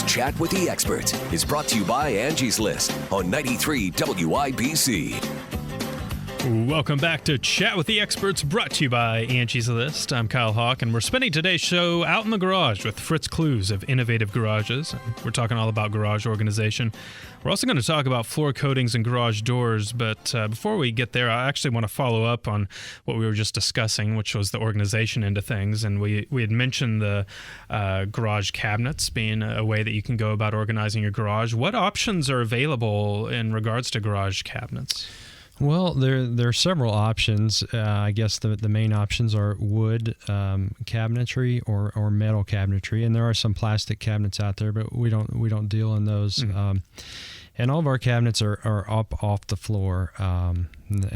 Chat with the Experts is brought to you by Angie's List on 93 WIBC. Welcome back to Chat with the Experts, brought to you by Angie's List. I'm Kyle Hawk, and we're spending today's show out in the garage with Fritz Klooz of Innovative Garages. We're talking all about garage organization. We're also going to talk about floor coatings and garage doors, but before we get there, I actually want to follow up on what we were just discussing, which was the organization end of things. And we had mentioned the garage cabinets being a way that you can go about organizing your garage. What options are available in regards to garage cabinets? Well, there are several options. I guess the main options are wood cabinetry or metal cabinetry, and there are some plastic cabinets out there, but we don't deal in those. Mm-hmm. And all of our cabinets are up off the floor, and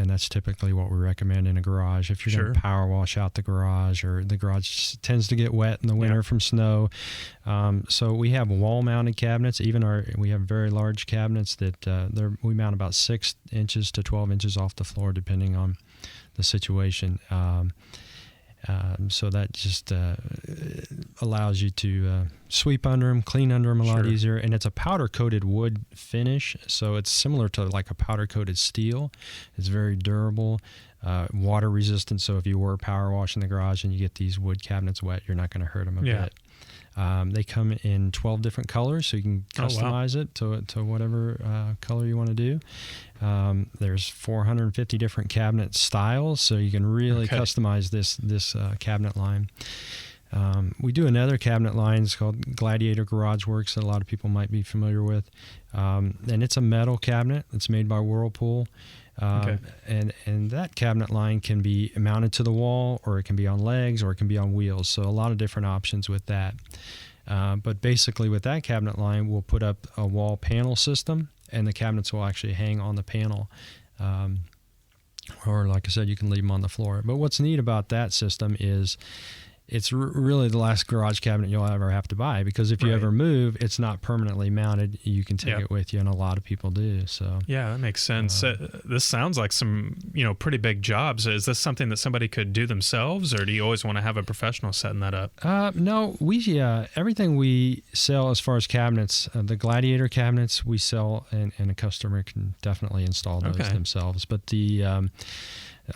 that's typically what we recommend in a garage. If you're going to power wash out the garage, or the garage tends to get wet in the winter from snow, so we have wall-mounted cabinets. We have very large cabinets that we mount about 6 inches to 12 inches off the floor, depending on the situation. So that just allows you to sweep under them, clean under them a lot easier. And it's a powder-coated wood finish, so it's similar to like a powder-coated steel. It's very durable, water-resistant, so if you were power washing the garage and you get these wood cabinets wet, you're not going to hurt them a bit. They come in 12 different colors, so you can customize it to whatever color you want to do. There's 450 different cabinet styles, so you can really customize this cabinet line. We do another cabinet line. It's called Gladiator Garage Works that a lot of people might be familiar with. And it's a metal cabinet. It's made by Whirlpool. And that cabinet line can be mounted to the wall, or it can be on legs, or it can be on wheels. So a lot of different options with that. But basically with that cabinet line, we'll put up a wall panel system, and the cabinets will actually hang on the panel. Or like I said, you can leave them on the floor. But what's neat about that system is it's really the last garage cabinet you'll ever have to buy, because if you ever move, it's not permanently mounted. You can take it with you, and a lot of people do. So yeah, that makes sense. This sounds like some pretty big jobs. Is this something that somebody could do themselves, or do you always want to have a professional setting that up? No, everything we sell as far as cabinets, the Gladiator cabinets we sell, and a customer can definitely install those themselves. But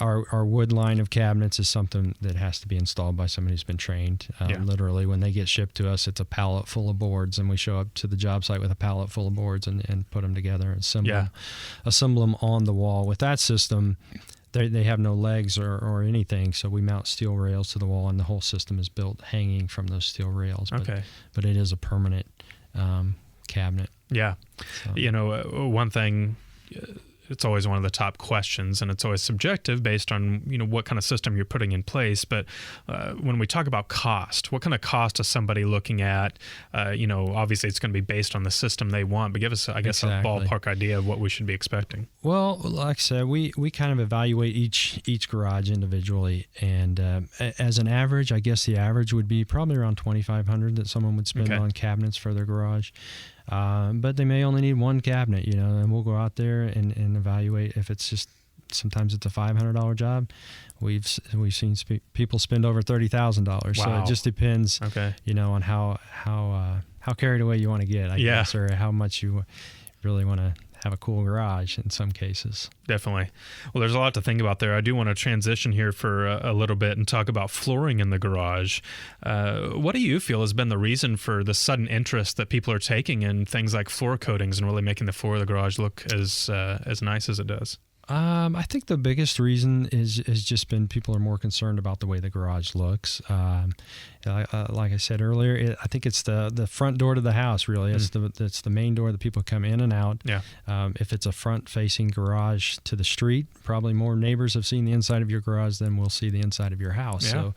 our wood line of cabinets is something that has to be installed by somebody who's been trained. Literally, when they get shipped to us, it's a pallet full of boards, and we show up to the job site with a pallet full of boards and put them together and assemble them on the wall. With that system, they have no legs or anything, so we mount steel rails to the wall, and the whole system is built hanging from those steel rails. But it is a permanent cabinet. Yeah. So. One thing... It's always one of the top questions, and it's always subjective based on what kind of system you're putting in place. But when we talk about cost, what kind of cost is somebody looking at? Obviously it's going to be based on the system they want, but give us, I guess, a ballpark idea of what we should be expecting. Well, like I said, we kind of evaluate each garage individually, and as an average, I guess the average would be probably around $2,500 that someone would spend on cabinets for their garage. But they may only need one cabinet, and we'll go out there and evaluate. If it's just, sometimes it's a $500 job. We've seen people spend over $30,000. Wow. So it just depends, on how carried away you want to get, I guess, or how much you really want to have a cool garage in some cases. Definitely. Well, there's a lot to think about there. I do want to transition here for a little bit and talk about flooring in the garage. What do you feel has been the reason for the sudden interest that people are taking in things like floor coatings and really making the floor of the garage look as nice as it does? I think the biggest reason is just been people are more concerned about the way the garage looks. Like I said earlier, I think it's the front door to the house, really. It's the main door that people come in and out. Yeah. If it's a front-facing garage to the street, probably more neighbors have seen the inside of your garage than will see the inside of your house. Yeah.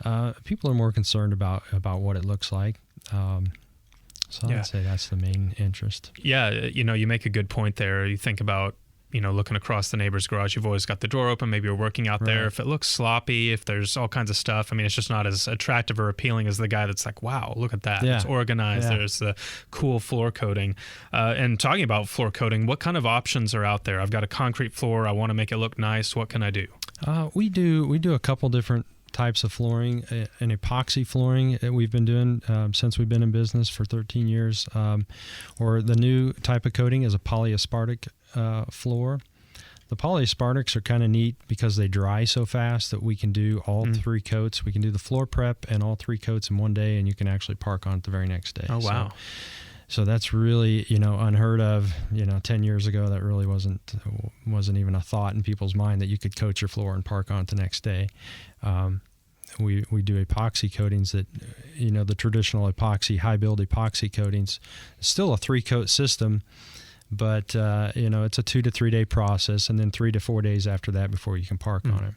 So people are more concerned about what it looks like. So I'd say that's the main interest. Yeah, you make a good point there. You think about looking across the neighbor's garage, you've always got the door open. Maybe you're working out there. If it looks sloppy, if there's all kinds of stuff, it's just not as attractive or appealing as the guy that's like, wow, look at that. Yeah. It's organized. Yeah. There's the cool floor coating. And talking about floor coating, what kind of options are out there? I've got a concrete floor. I want to make it look nice. What can I do? We do a couple different types of flooring. An epoxy flooring that we've been doing since we've been in business for 13 years. Or the new type of coating is a polyaspartic floor. The polyaspartics are kind of neat because they dry so fast that we can do all 3 coats. We can do the floor prep and all 3 coats in one day, and you can actually park on it the very next day. Oh, wow. So that's really, unheard of. 10 years ago, that really wasn't even a thought in people's mind that you could coat your floor and park on it the next day. We do epoxy coatings that, the traditional epoxy, high-build epoxy coatings, still a 3-coat system. But, it's a 2 to 3 day process, and then 3 to 4 days after that before you can park on it.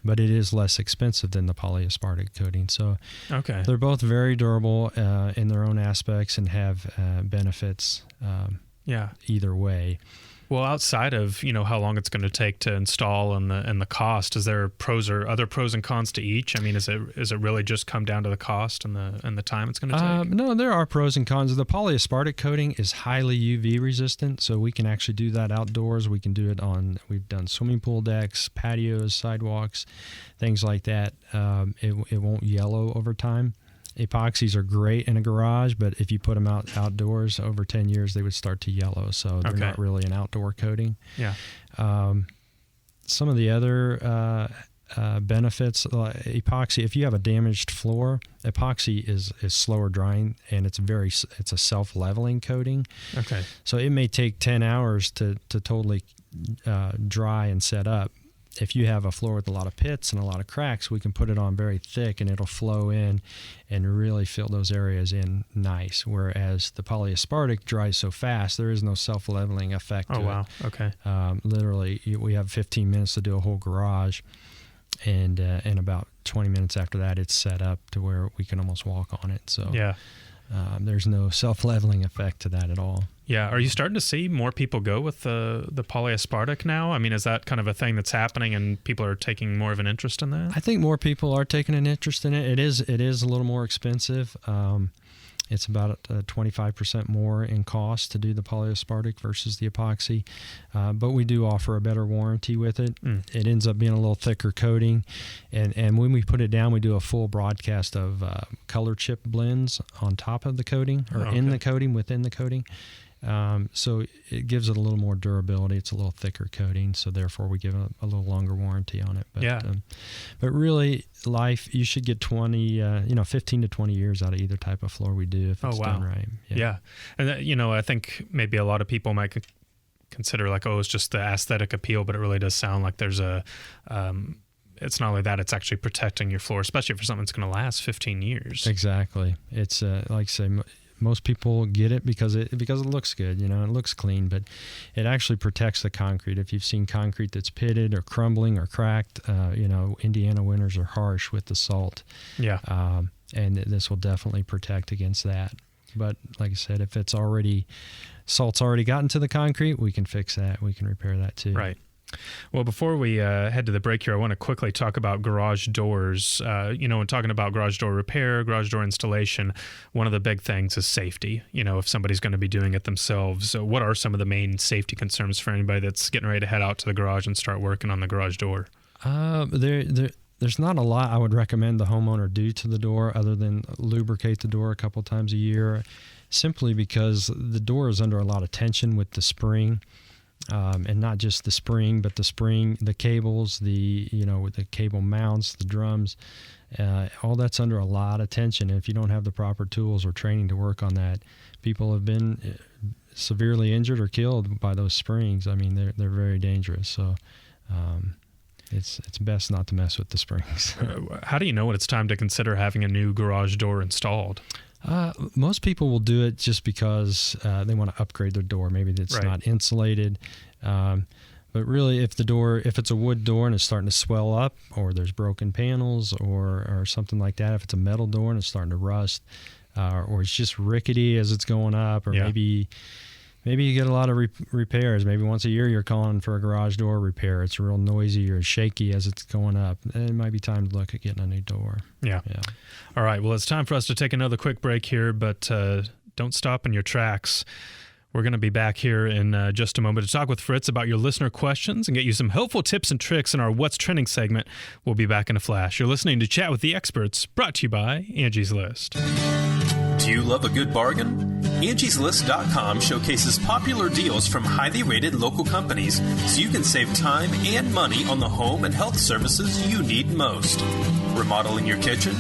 But it is less expensive than the polyaspartic coating. So they're both very durable in their own aspects and have benefits either way. Well, outside of how long it's going to take to install and the cost, is there other pros and cons to each? I mean, is it really just come down to the cost and the time it's going to take? No, there are pros and cons. The polyaspartic coating is highly UV resistant, so we can actually do that outdoors. We can do it we've done swimming pool decks, patios, sidewalks, things like that. It won't yellow over time. Epoxies are great in a garage, but if you put them outdoors over 10 years, they would start to yellow. So they're not really an outdoor coating. Yeah. Some of the other benefits, epoxy, if you have a damaged floor, epoxy is slower drying, and it's a self-leveling coating. Okay. So it may take 10 hours to totally dry and set up. If you have a floor with a lot of pits and a lot of cracks, we can put it on very thick and it'll flow in and really fill those areas in nice. Whereas the polyaspartic dries so fast, there is no self-leveling effect to wow. it. Okay. Literally, we have 15 minutes to do a whole garage, and about 20 minutes after that, it's set up to where we can almost walk on it. So there's no self-leveling effect to that at all. Yeah. Are you starting to see more people go with the polyaspartic now? I mean, is that kind of a thing that's happening and people are taking more of an interest in that? I think more people are taking an interest in it. It is a little more expensive. It's about 25% more in cost to do the polyaspartic versus the epoxy. But we do offer a better warranty with it. It ends up being a little thicker coating. And when we put it down, we do a full broadcast of color chip blends on top of the coating or in the coating, within the coating. So it gives it a little more durability. It's a little thicker coating, so therefore we give a little longer warranty on it. But, but really, you should get 15 to 20 years out of either type of floor we do if it's done right. Yeah. And I think maybe a lot of people might consider it's just the aesthetic appeal, but it really does sound like there's it's not only that, it's actually protecting your floor, especially for something that's going to last 15 years. Exactly. It's like I say, most people get it because it looks good, it looks clean, but it actually protects the concrete. If you've seen concrete that's pitted or crumbling or cracked, Indiana winters are harsh with the salt. Yeah. And this will definitely protect against that. But like I said, if salt's already gotten to the concrete, we can fix that. We can repair that too. Right. Well, before we head to the break here, I want to quickly talk about garage doors. When talking about garage door repair, garage door installation, one of the big things is safety. If somebody's going to be doing it themselves, so what are some of the main safety concerns for anybody that's getting ready to head out to the garage and start working on the garage door? There's not a lot I would recommend the homeowner do to the door other than lubricate the door a couple times a year, simply because the door is under a lot of tension with the spring. And not just the spring, but the cables, the cable mounts, the drums, all that's under a lot of tension. And if you don't have the proper tools or training to work on that, people have been severely injured or killed by those springs. I mean, they're very dangerous. So it's best not to mess with the springs. How do you know when it's time to consider having a new garage door installed? Most people will do it just because they want to upgrade their door. Maybe it's not insulated. But really, if it's a wood door and it's starting to swell up, or there's broken panels or something like that, if it's a metal door and it's starting to rust, or it's just rickety as it's going up, or maybe you get a lot of repairs. Maybe once a year you're calling for a garage door repair. It's real noisy or shaky as it's going up. It might be time to look at getting a new door. Yeah. All right. Well, it's time for us to take another quick break here, but don't stop in your tracks. We're going to be back here in just a moment to talk with Fritz about your listener questions and get you some helpful tips and tricks in our What's Trending segment. We'll be back in a flash. You're listening to Chat with the Experts, brought to you by Angie's List. Do you love a good bargain? Angie'sList.com showcases popular deals from highly rated local companies so you can save time and money on the home and health services you need most. Remodeling your kitchen?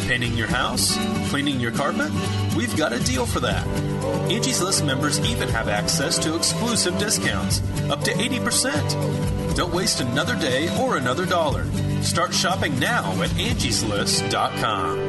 Painting your house? Cleaning your carpet? We've got a deal for that. Angie's List members even have access to exclusive discounts, up to 80%. Don't waste another day or another dollar. Start shopping now at Angie'sList.com.